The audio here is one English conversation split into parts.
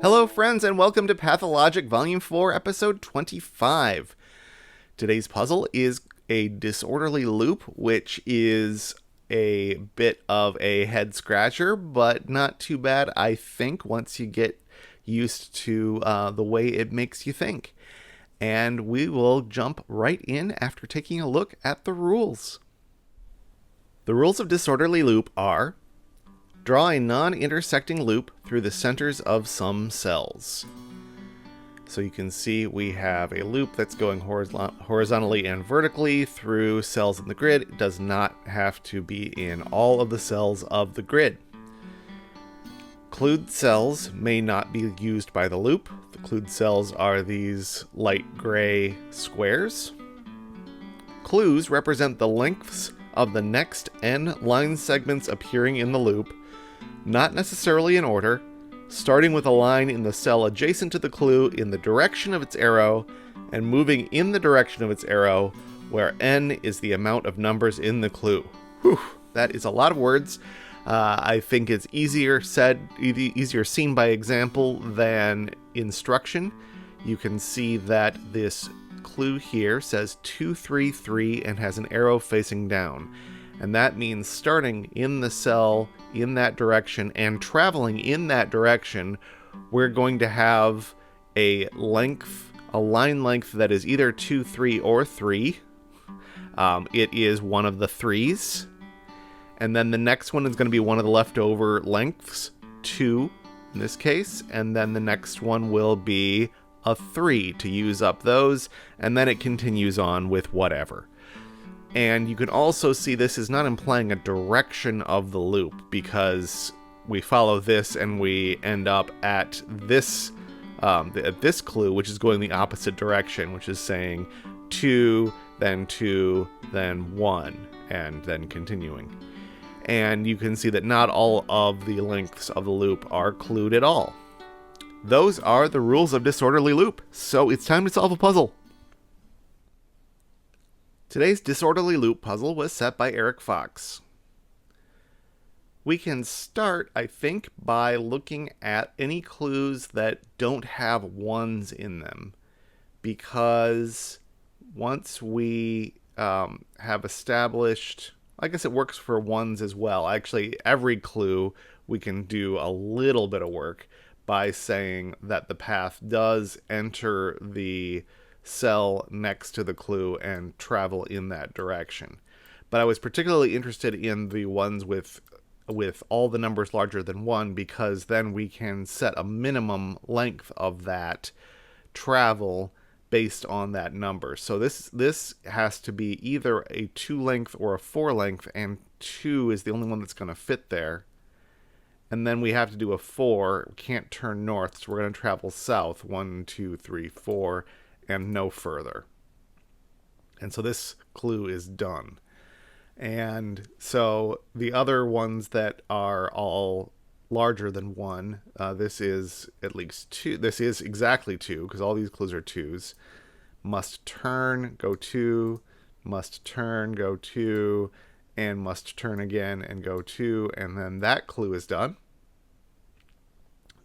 Hello, friends, and welcome to Pathologic Volume 4, Episode 25. Today's puzzle is a disorderly loop, which is a bit of a head-scratcher, but not too bad, I think, once you get used to the way it makes you think. And we will jump right in after taking a look at the rules. The rules of disorderly loop are: draw a non-intersecting loop through the centers of some cells. So you can see we have a loop that's going horizontally and vertically through cells in the grid. It does not have to be in all of the cells of the grid. Clued cells may not be used by the loop. The clued cells are these light gray squares. Clues represent the lengths of the next n line segments appearing in the loop, not necessarily in order, starting with a line in the cell adjacent to the clue in the direction of its arrow and moving in the direction of its arrow, where n is the amount of numbers in the clue. Whew, that is a lot of words. I think it's easier seen by example than instruction. You can see that this clue here says 2, 3, 3 and has an arrow facing down. And that means starting in the cell in that direction and traveling in that direction, we're going to have a line length that is either 2, 3, or 3. It is one of the 3s. And then the next one is going to be one of the leftover lengths, 2 in this case. And then the next one will be a 3 to use up those. And then it continues on with whatever. And you can also see this is not implying a direction of the loop, because we follow this and we end up at this clue, which is going the opposite direction, which is saying 2, then 1, and then continuing. And you can see that not all of the lengths of the loop are clued at all. Those are the rules of disorderly loop, so it's time to solve a puzzle. Today's disorderly loop puzzle was set by Eric Fox. We can start, I think, by looking at any clues that don't have 1s in them, because once we have established, I guess it works for 1s as well. Actually, every clue we can do a little bit of work by saying that the path does enter the cell next to the clue and travel in that direction. But I was particularly interested in the ones with all the numbers larger than 1, because then we can set a minimum length of that travel based on that number. So this has to be either a 2 length or a 4 length, and 2 is the only one that's going to fit there. And then we have to do a 4. We can't turn north, so we're going to travel south. 1, 2, 3, 4, and no further. And so this clue is done. And so the other ones that are all larger than 1, this is at least 2. This is exactly 2, because all these clues are 2s. Must turn, go 2, must turn, go 2, and must turn again and go 2, and then that clue is done.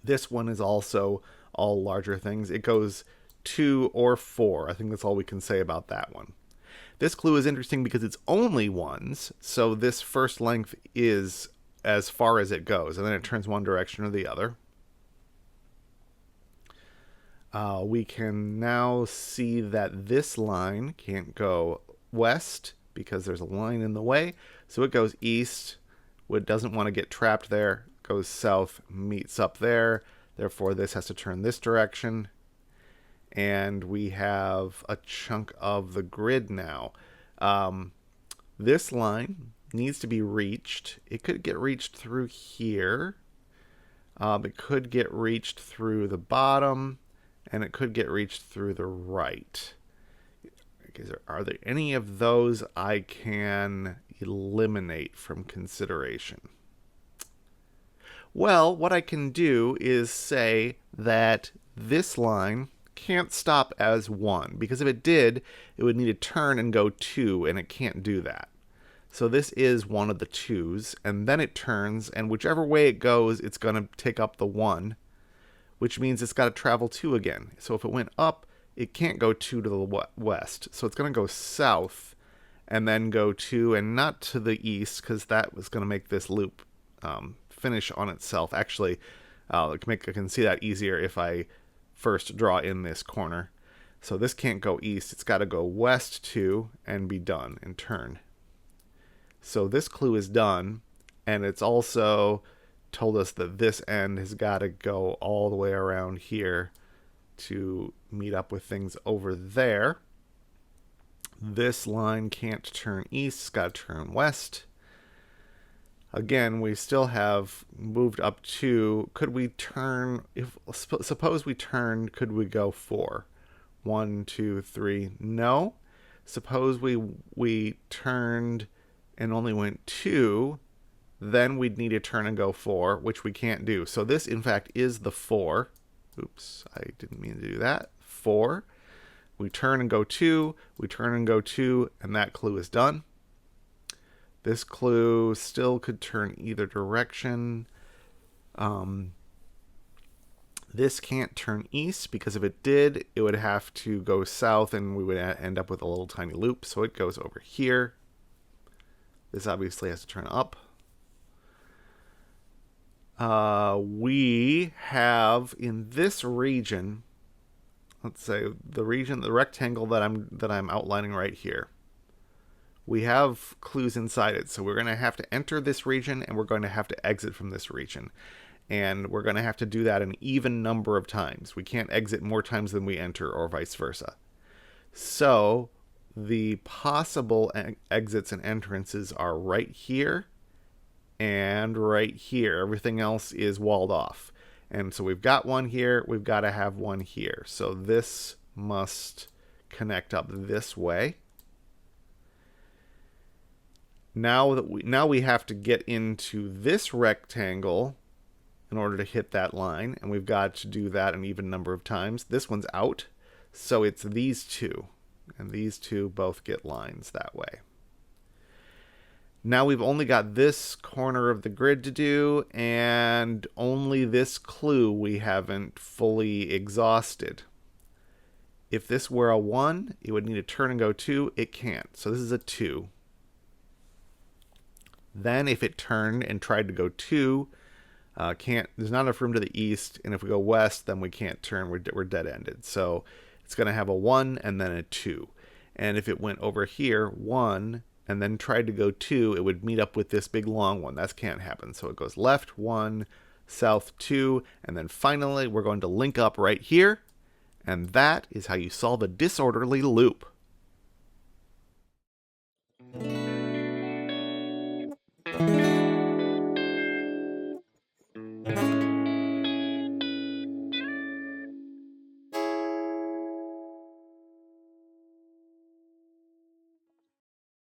This one is also all larger things. It goes 2 or 4. I think that's all we can say about that one. This clue is interesting because it's only 1s, so this first length is as far as it goes, and then it turns one direction or the other. We can now see that this line can't go west because there's a line in the way, so it goes east. It doesn't want to get trapped there, goes south, meets up there, therefore this has to turn this direction. And we have a chunk of the grid now. This line needs to be reached. It could get reached through here. It could get reached through the bottom. And it could get reached through the right. Are there any of those I can eliminate from consideration? Well, what I can do is say that this line can't stop as 1, because if it did, it would need to turn and go 2, and it can't do that. So this is one of the 2s, and then it turns, and whichever way it goes, it's going to take up the 1, which means it's got to travel 2 again. So if it went up, it can't go 2 to the west. So it's going to go south and then go 2 and not to the east, because that was going to make this loop finish on itself. Actually, I can see that easier if I first draw in this corner. So this can't go east. It's got to go west 2 and be done and turn. So this clue is done, and it's also told us that this end has got to go all the way around here to meet up with things over there. This line can't turn east, it's got to turn west. Again, we still have moved up 2. Could we turn, suppose we turned, could we go 4? 1, 2, 3, no. Suppose we turned and only went 2, then we'd need to turn and go 4, which we can't do. So this, in fact, is the 4. Oops, I didn't mean to do that. 4. We turn and go 2, we turn and go 2, and that clue is done. This clue still could turn either direction. This can't turn east, because if it did, it would have to go south and we would end up with a little tiny loop. So it goes over here. This obviously has to turn up. We have in this region, let's say the rectangle that I'm outlining right here, we have clues inside it. So we're going to have to enter this region and we're going to have to exit from this region. And we're going to have to do that an even number of times. We can't exit more times than we enter, or vice versa. So the possible exits and entrances are right here and right here. Everything else is walled off. And so we've got one here, we've got to have one here. So this must connect up this way. Now we have to get into this rectangle in order to hit that line, and we've got to do that an even number of times. This one's out, so it's these two, and these two both get lines that way. Now we've only got this corner of the grid to do, and only this clue we haven't fully exhausted. If this were a 1, it would need to turn and go 2. It can't, so this is a 2. Then if it turned and tried to go 2, there's not enough room to the east, and if we go west, then we can't turn. We're dead-ended. So it's going to have a 1 and then a 2. And if it went over here, 1, and then tried to go 2, it would meet up with this big long one. That can't happen. So it goes left 1, south 2, and then finally we're going to link up right here. And that is how you solve a disorderly loop.